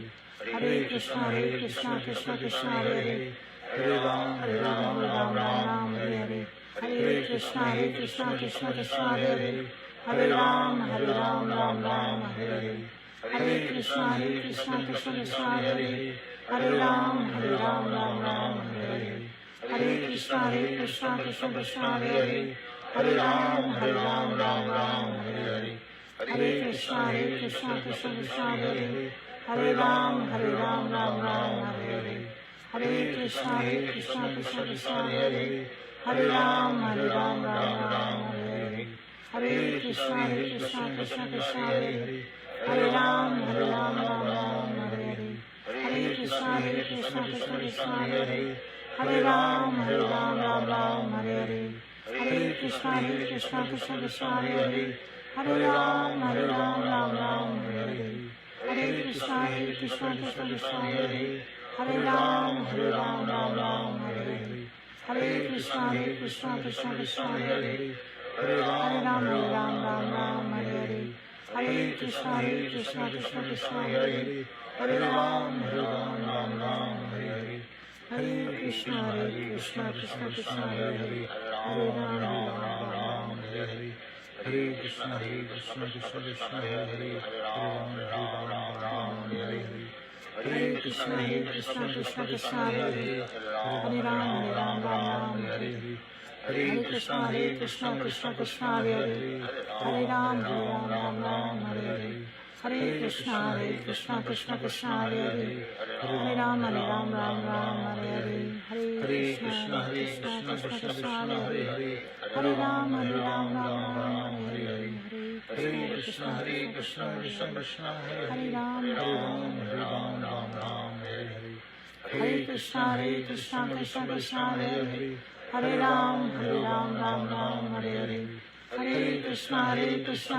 Hare Krishna, Krishna Krishna, Hare Hare. Hare Ram, Ram Ram, Hare Hare. Hare Krishna, Krishna Krishna, Hare Hare. Hare Ram, Ram Ram, Hare Hare. Hare Krishna, Krishna Krishna, Hare Hare. Hare Ram, Ram Ram, Hare Hare. Hare Krishna, Krishna Krishna, Hare Hare. Hare Ram, Ram Ram, Hare Hare. Hare Krishna, Krishna Krishna, Hare Hare. Hare Ram, Ram Ram, Hare Hare. Hare Krishna, Krishna Krishna, Hare Hare. Hare Ram, Ram Ram, Hare Hare. Hare Krishna, Krishna Krishna, Hare Hare. Hare Ram, Ram Ram, Hare Hare. Hare Krishna, Krishna Krishna, Hare Hare. Hare Ram, Ram Ram, Hare Hare. Hare Krishna, Krishna Krishna, Hare Hare. Hare Ram, Ram Ram, Hare Hare. Hare Krishna, Krishna Krishna, Hare Hare. Hare Ram, Ram Ram, Hare Hare. Hare Krishna, Krishna Krishna, Hare Hare. Hare Ram, Ram Ram, Hare Hare. Hare Krishna, Krishna Krishna, Hare Hare. Hare Ram, Ram Ram, Hare Hare. Hare Krishna, Krishna Krishna, Hare Hare. Hare Ram, Ram Hare Hare. Hare Krishna, Krishna Krishna, Hare Hare. Hare Ram, Hare Hare. Hare Krishna, Krishna Krishna, Hare Hare. Hare Ram, Ram Hare Hare. Hare Krishna, Krishna Krishna, Hare Hare. Hare Ram, Ram Hare Hare. Hare Krishna, Krishna Krishna, Hare Hare. Hare Ram, Ram Hare Hare. Hare Krishna, Krishna Krishna, Hare Hare. Hare Ram, Ram Hare Hare. Hare Krishna, Krishna Krishna, Hare Hare. Ram Hare Hare. Hare Krishna, Krishna Krishna, Hare Hare. Hare Ram, Ram Hare Hare. Hare Krishna,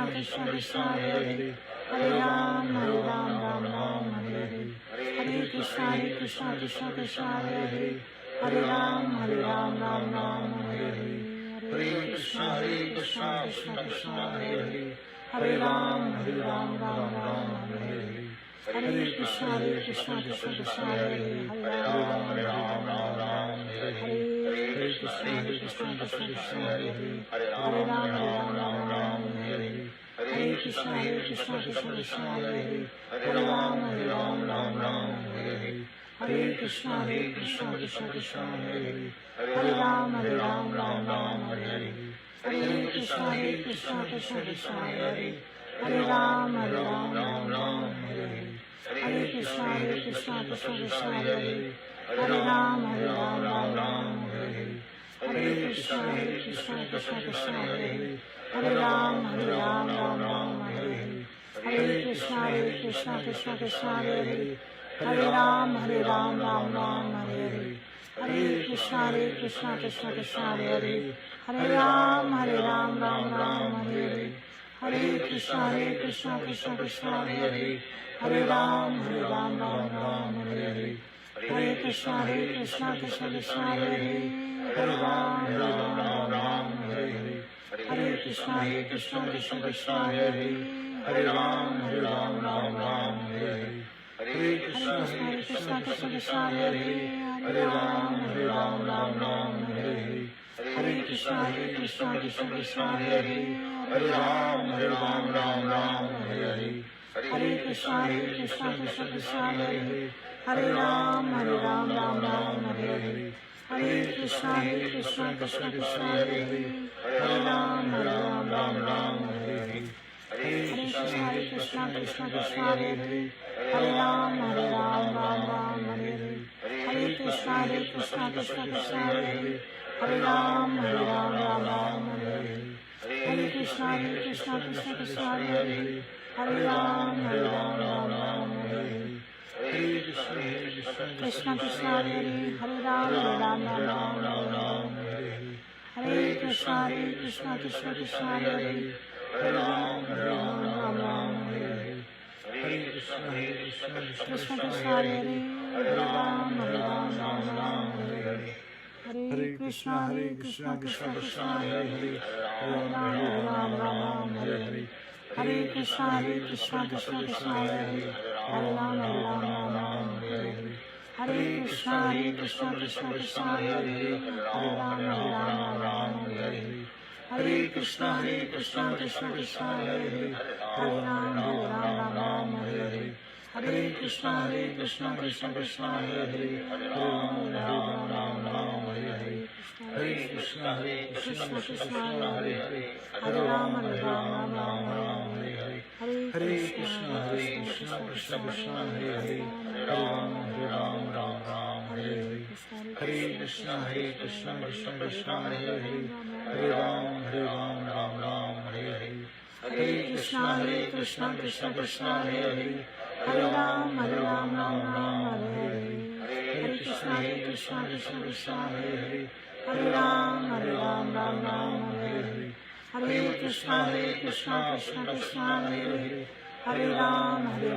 Krishna Krishna, Hare Hare. Hare Ram, Ram Hare Hare. Hare Krishna, Krishna Krishna, Hare Hare. Hare Ram, Ram Hare Hare. Hare Krishna, Krishna Krishna, Hare Hare. Hare Ram, Ram Hare Hare. Hare Krishna, Krishna Krishna, Hare Hare. Hare Ram, Ram Hare Hare. Hare Krishna, Krishna Krishna, Hare Hare. Hare Ram, Ram Hare Hare. Hare Krishna, Krishna Krishna, Hare Hare. Hare Ram, Ram Hare Hare. Hare Krishna, Krishna Krishna, Hare Hare. Hare Ram, Ram Hare Hare. Hare Krishna, Krishna Krishna, Hare Hare. Hare Ram, Ram Hare Hare. Hare Krishna, Krishna Krishna, Hare Hare. Hare Ram, Ram Hare Hare. Hare Krishna, Krishna Krishna, Hare Hare. Hare Ram, Ram Hare Hare. Hare Krishna, Krishna Krishna, Hare Hare. Hare Ram, Ram Hare Hare. Hare Krishna, Krishna Krishna, Hare Hare. Hare Ram, Ram Hare Hare. Hare Krishna, Krishna Krishna, Hare Hare. Hare Ram, Ram Hare Hare. Hare Krishna, Krishna Krishna, Hare Hare. Hare Ram, Ram Hare Hare. Hare Krishna, Krishna Krishna, Hare Hare. Hare Ram, Ram Hare Hare. Hare Krishna, Krishna Krishna, Hare Hare. Hare Ram, Ram Hare Hare. Hare Krishna, Krishna Krishna, Hare Hare. Hare Ram, Ram Hare Hare. Hare Krishna, Krishna Krishna, Hare Hare. Hare Ram, Ram Hare Hare. Hare Krishna, Krishna Krishna, Hare Hare. Hare Ram, Ram Hare Hare. Hare Krishna, Krishna Krishna, Hare Hare. Hare Ram, Ram Hare Hare. Hare Krishna, Krishna Krishna, Hare Hare. Hare Ram, Ram Hare Hare. Hare Krishna, Krishna Krishna, Hare Hare. Hare Ram, Ram Hare Hare. Hare Krishna, Krishna Krishna, Hare Hare. Hare Ram, Ram Hare Hare. Hare Krishna Krishna Krishna Hare Hare, Hare Ram Ram Ram Hare Hare, Hare Krishna Krishna Krishna Krishna Hare Hare, Hare Ram Ram Ram Hare Hare, Hare Krishna Krishna Krishna Hare Hare, Hare Ram Ram Hare Hare, Hare Krishna Krishna Krishna Hare Hare, Hare Ram Ram Hare Hare, Hare Krishna Krishna Krishna Hare Hare, Hare Ram Ram Hare Hare, Hare Krishna Krishna Krishna Hare Hare, Hare Ram Ram Hare Hare, Hare Krishna Krishna Krishna Hare Hare, Hare Ram Ram Hare Hare, Hare Krishna Krishna Krishna Hare Hare, Hare Ram Ram Hare Hare, Hare Krishna Krishna Krishna Hare Hare, Hare Ram Hare Hare, Hare Krishna Krishna Krishna Hare Hare, Hare Ram Hare Hare, Hare Krishna Krishna Krishna Hare Hare, Hare Ram Hare Hare, Hare Krishna Krishna Krishna Hare Hare, Hare Ram Hare Hare, Hare Krishna Krishna Krishna Hare Hare, Hare Ram Hare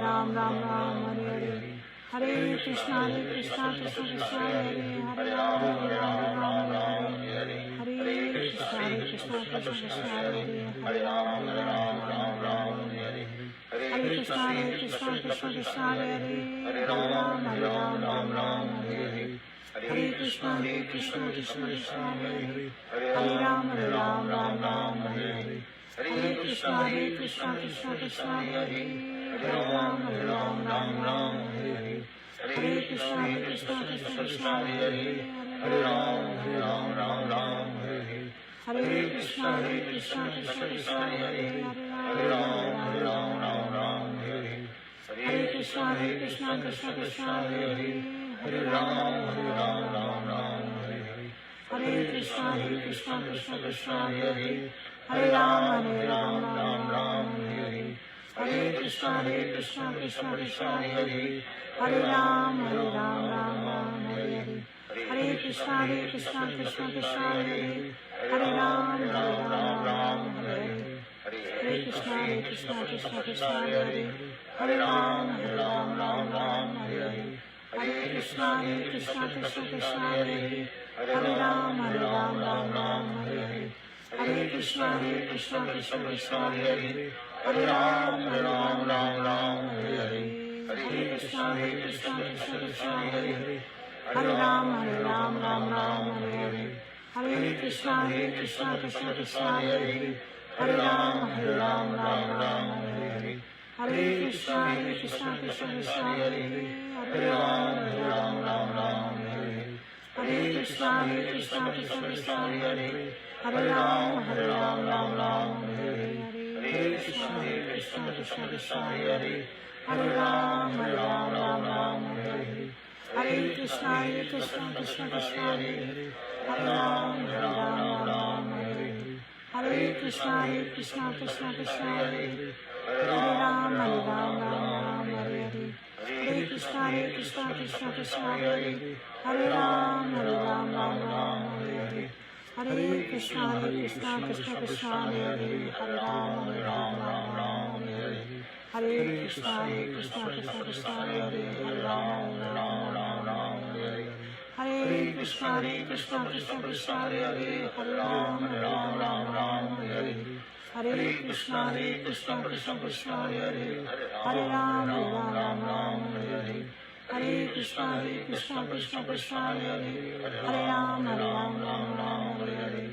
Hare, Hare Krishna Krishna Krishna Hare Hare, Hare Ram Hare Krishna Krishna Krishna Hare Hare, Hare Ram Hare Hare Krishna Krishna Krishna Hare Hare, Hare Ram Hare Hare, Hare Krishna Krishna Krishna Hare Hare, Hare Ram Hare Hare, Hare Krishna Krishna Krishna Hare Hare, Hare Ram Hare Hare, Hare Krishna Krishna Krishna Hare Hare, Hare Ram Hare Hare, Hare Krishna Krishna Krishna Hare Hare, Hare Ram Hare Hare, Hare Krishna Krishna Krishna Hare Hare, Hare Ram Hare Hare, Hare Krishna Krishna Krishna Hare Hare, Hare Ram Hare Hare, Hare Krishna Krishna Krishna Hare Hare, Hare Ram Hare Hare, Hare Krishna Krishna Krishna Hare Hare, Hare Ram Hare Hare, Hare Krishna Krishna Krishna Hare Hare, Hare Ram Hare Hare, Hare Krishna Krishna Krishna Hare Hare, Hare Ram Hare Hare, Hare Krishna Krishna Krishna Hare Hare, Hare Ram Hare Hare, Hare Krishna Krishna Krishna Hare Hare, Hare Ram Hare Hare, Hare Krishna Krishna Krishna Hare Hare, Hare Ram Hare Hare, Hare Krishna Krishna Krishna Hare Hare, Hare Ram Hare Hare, Hare Krishna Krishna Krishna Hare Hare, Hare Ram Hare Hare, Hare Krishna Krishna Krishna Hare Hare, Hare Ram Hare Hare, Hare Krishna Krishna Krishna Hare Hare, Hare Ram Hare Hare, Hare Krishna Krishna Krishna Hare Hare, Hare Ram Hare Hare, Hare Krishna Krishna Krishna Hare Hare, Hare Ram Hare Hare, Hare Krishna Krishna Krishna Hare Hare, Hare Ram Hare Hare, Hare Krishna Krishna Krishna Hare Hare, Hare Ram Hare Hare, Hare Krishna Krishna Krishna Hare Hare, Hare Ram Hare Hare, Hare Krishna Krishna Krishna Hare Hare, Hare Ram Hare Hare,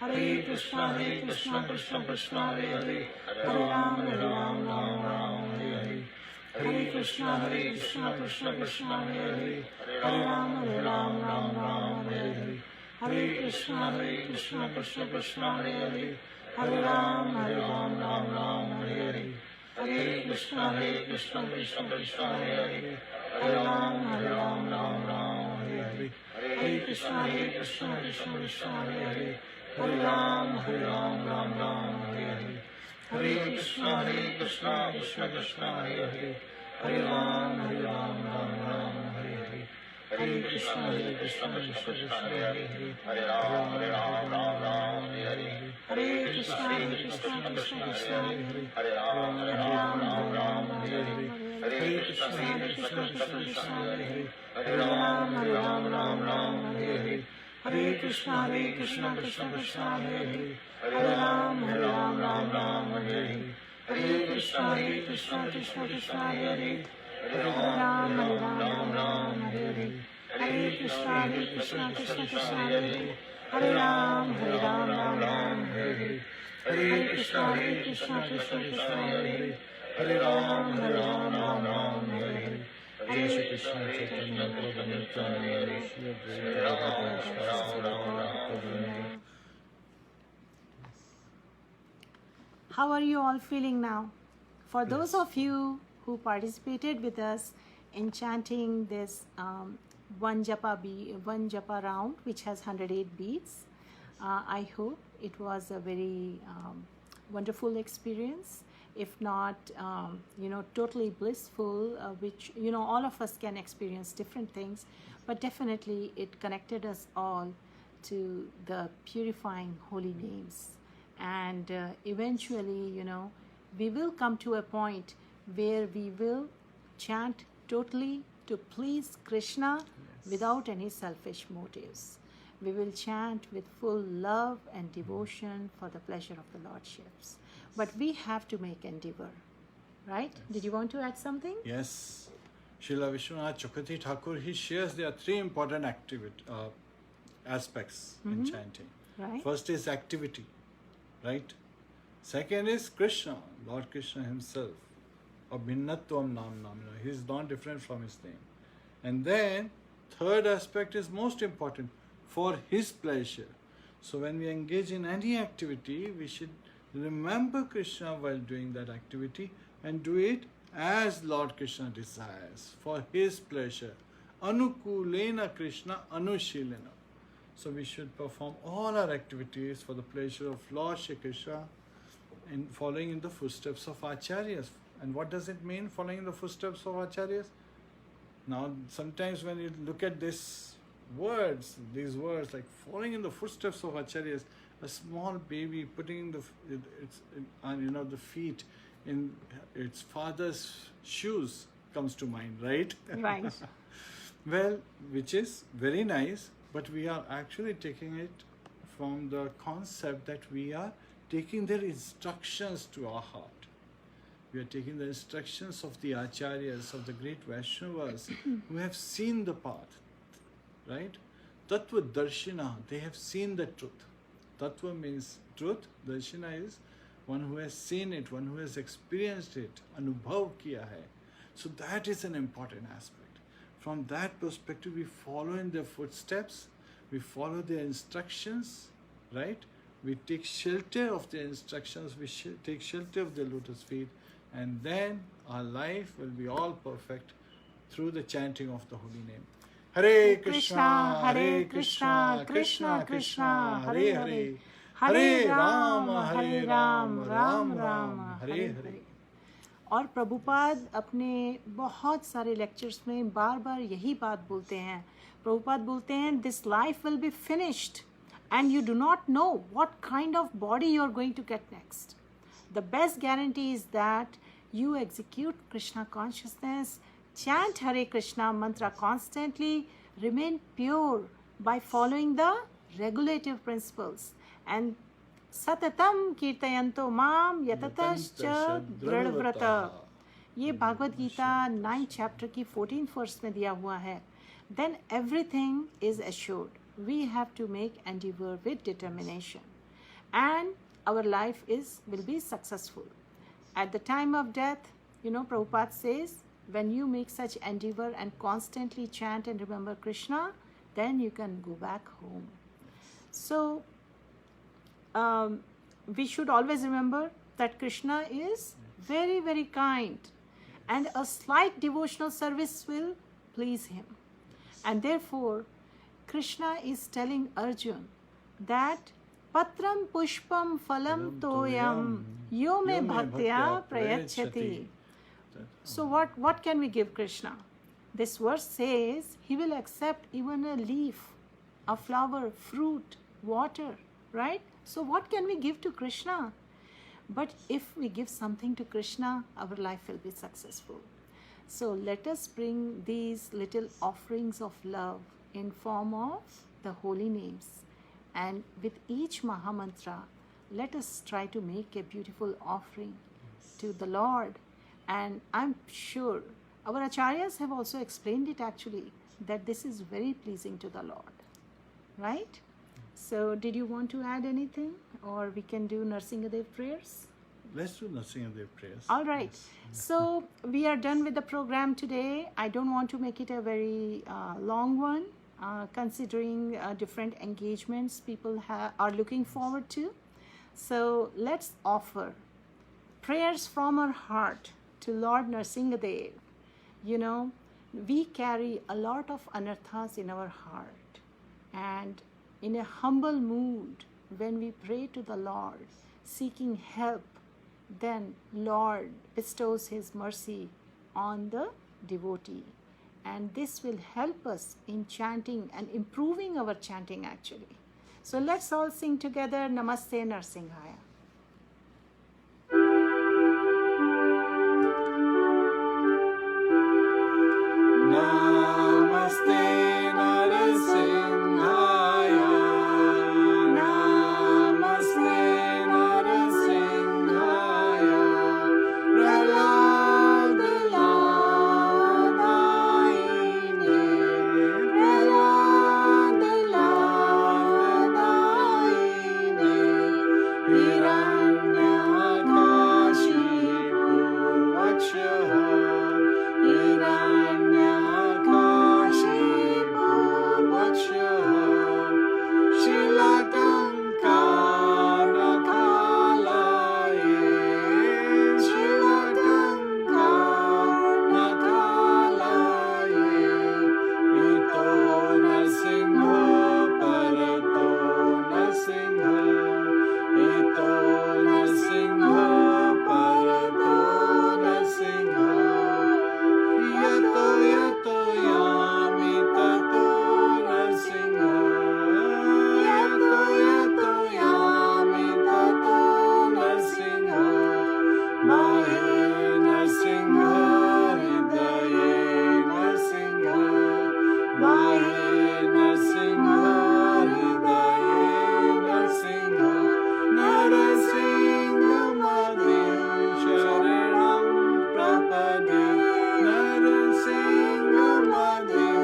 Hare Krishna Krishna Krishna Hare Hare, Hare Ram Hare Hare, Hare Krishna Krishna Krishna Hare Hare, Hare Ram Hare Hare, Hare Krishna Krishna Krishna Hare Hare, Hare Ram Hare Hare, Hare Krishna Krishna Krishna Hare Hare, Hare Ram Hare Hare, Hare Krishna Krishna Krishna Hare Hare, Hare Ram Hare Hare, Hare Krishna Krishna Krishna Hare Hare, Hare Ram Hare Hare, Hare Krishna Krishna Krishna Hare Hare, Hare Ram Hare Hare, Hare Hare Krishna, Hare Krishna, Krishna Krishna, Hare Hare, Hare Ram, Ram Ram, Hare Hare, Hare Krishna, Hare Krishna, Krishna Krishna, Hare Hare, Hare Ram, Ram Ram, Hare Hare, Hare Krishna, Hare Krishna, Krishna Krishna, Hare Hare, Hare Ram, Ram Ram, Hare Hare, Hare Krishna, Hare Krishna, Krishna Krishna, Hare Hare, Hare Ram, Ram Ram, Hare Hare, Hare Krishna, Hare Krishna, Krishna Krishna, Hare Hare, Hare Ram, Ram, Hare Hare, Hare Krishna, Hare Krishna, Krishna Krishna, Hare Hare, Hare Ram, Ram, Hare Hare, Hare Krishna, Hare Krishna, Krishna Krishna, Hare Hare, Hare Ram, Ram, Hare Hare. Jai Shri Krishna Chaitanya Prabhu Nityananda Shri Advaita Gadadhara. How are you all feeling now? For those of you who participated with us in chanting this one japa round, which has 108 beats, I hope it was a very wonderful experience. If not, totally blissful, which, all of us can experience different things, but definitely it connected us all to the purifying holy names. And eventually, we will come to a point where we will chant totally to please Krishna without any selfish motives. We will chant with full love and devotion for the pleasure of the Lordships. But we have to make endeavor, right? Yes. Did you want to add something? Yes. Srila Vishwanath Chakravarti Thakur, he shares there are three important aspects in chanting. Right. First is activity, right? Second is Krishna, Lord Krishna himself. Abhinnatvam nam. He is not different from his name. And then third aspect is most important, for his pleasure. So when we engage in any activity, we should remember Krishna while doing that activity and do it as Lord Krishna desires, for his pleasure. Anukulena Krishna anushilena. So we should perform all our activities for the pleasure of Lord Shri Krishna in following in the footsteps of Acharyas. And what does it mean, following in the footsteps of Acharyas? Now, sometimes when you look at these words like following in the footsteps of Acharyas, a small baby putting the feet in its father's shoes comes to mind, right? Right. Well, which is very nice, but we are actually taking it from the concept that we are taking their instructions to our heart. We are taking the instructions of the Acharyas, of the great Vaishnavas who have seen the path, right? Tattva Darshina, they have seen the truth. Tattva means truth, Darshina is one who has seen it, one who has experienced it, Anubhav kiya hai. So that is an important aspect. From that perspective, we follow in their footsteps, we follow their instructions, right? We take shelter of their instructions, we take shelter of their lotus feet, and then our life will be all perfect through the chanting of the holy name. Hare Krishna, Hare Krishna, Krishna Krishna, Hare Hare, Hare Ram, Ram Ram, Hare Hare. और प्रभुपाद अपने बहुत सारे lectures में बार बार यही बात बोलते हैं. प्रभुपाद बोलते हैं, this life will be finished and you do not know what kind of body you are going to get next. The best guarantee is that you execute Krishna consciousness, chant Hare Krishna mantra constantly, remain pure by following the regulative principles, and satatam kirtayanto mam yatatascha dradvrata. ये Bhagavat Gita 9th chapter की 14th verse में दिया हुआ है. Then everything is assured. We have to make endeavor with determination, and our life will be successful. At the time of death, Prabhupada says, when you make such endeavor and constantly chant and remember Krishna, then you can go back home. So we should always remember that Krishna is very, very kind, and a slight devotional service will please him. And therefore, Krishna is telling Arjun that Patram Pushpam Phalam Toyam Yo Me Bhaktya Prayachati. So what can we give Krishna? This verse says He will accept even a leaf, a flower, fruit, water, right? So what can we give to Krishna? But if we give something to Krishna, our life will be successful. So let us bring these little offerings of love in form of the holy names. And with each Mahamantra, let us try to make a beautiful offering to the Lord. And I'm sure our acharyas have also explained it actually, that this is very pleasing to the Lord, right? So did you want to add anything, or we can do Narsingadev prayers? Let's do Narsingadev prayers. All right. Yes. So we are done with the program today. I don't want to make it a very long one, considering different engagements people are looking forward to. So let's offer prayers from our heart to Lord Narsingadev. You know, we carry a lot of anarthas in our heart, and in a humble mood, when we pray to the Lord, seeking help, then Lord bestows His mercy on the devotee. And this will help us in chanting and improving our chanting actually. So let's all sing together Namaste Narsinghaya. Namaste Narasimhaya. Namaste Narasimhaya. Prahlad Ladayine. Prahlad Ladayine. Hiranyakashipu Vakshaha. Hiranyakashipu Vakshaha. Shilatankanakalaye. Shilatankanakalaye. Ito Narsingho Parato Narsingha. Ito Narsingho Parato Narsingha. Yato yato yami tato Narsingha. Yato yato yami tato Narsingha. Mahe Narsingha Hridaye Narsingha. Mahe Narsingha Hridaye Narsingha. Narasingha Madhya Sharanam Prapade. Narasingha Madhya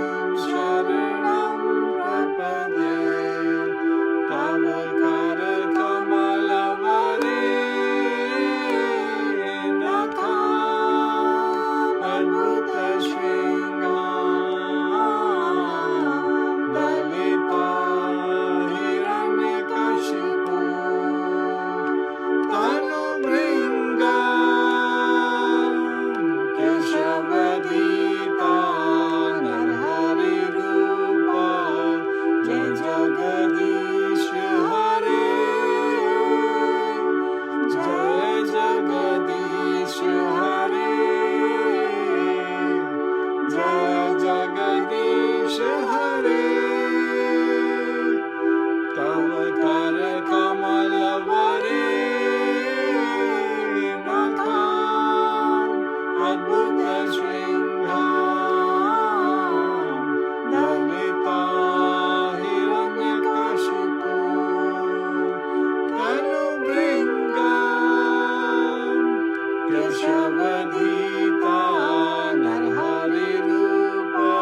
Sharanam Prapade. Tava Kara Kamalavare Nakham Adbhuta Shringam Lalita Hiranyakashipu Tanu Bringam Keshavadita Narhari Rupa Jai Jagadish Hare Jai Jagadish Hare Jai Jagadish Hare Tava Kara Kamalavare Nakham Adbhuta Shringam Lalita Hiranyakashipu Tanu Bringam Keshavadita Narhari Rupa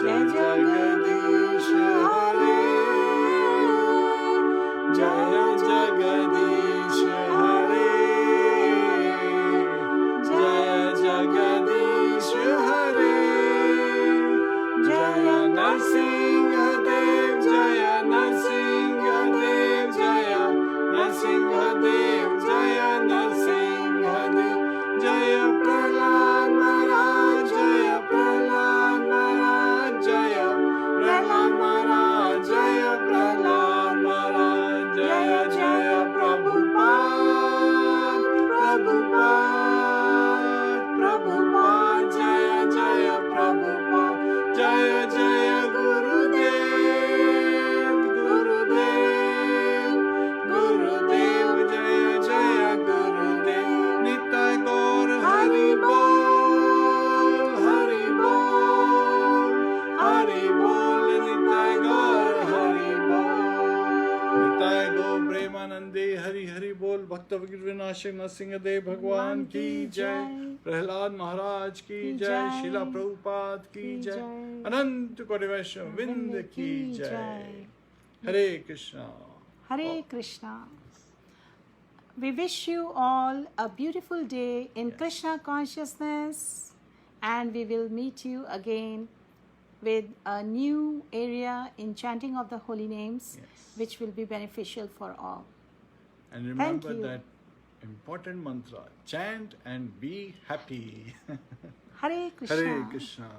Jai Jagadish Hare Jaya Jagadish Hare Jaya Jagadish Hare Jaya Narsingha Dev Jaya Narsingha Dev Jaya Narsingha Dev Jaya Narsingha Dev Jaya Prahlad Maharaj Jaya Prahlad Maharaj Jaya Prahlad Maharaj Jaya Prahlad Maharaj Jaya Jaya Prabhupada Prabhupada Prabhupada Jaya Jaya Prabhupada भक्त विनाशक नरसिंहदेव भगवान की जय, प्रहलाद महाराज की जय, शिला प्रभुपाद की जय, अनंत कोटि वैष्णव वृंद की जय। हरे Krishna. Hare Krishna. We wish you all a beautiful day in Krishna consciousness, and we will meet you again with a new area in chanting of the holy names, Yes. which will be beneficial for all. And remember you. that important mantra, chant and be happy. Hare Krishna. Hare Krishna.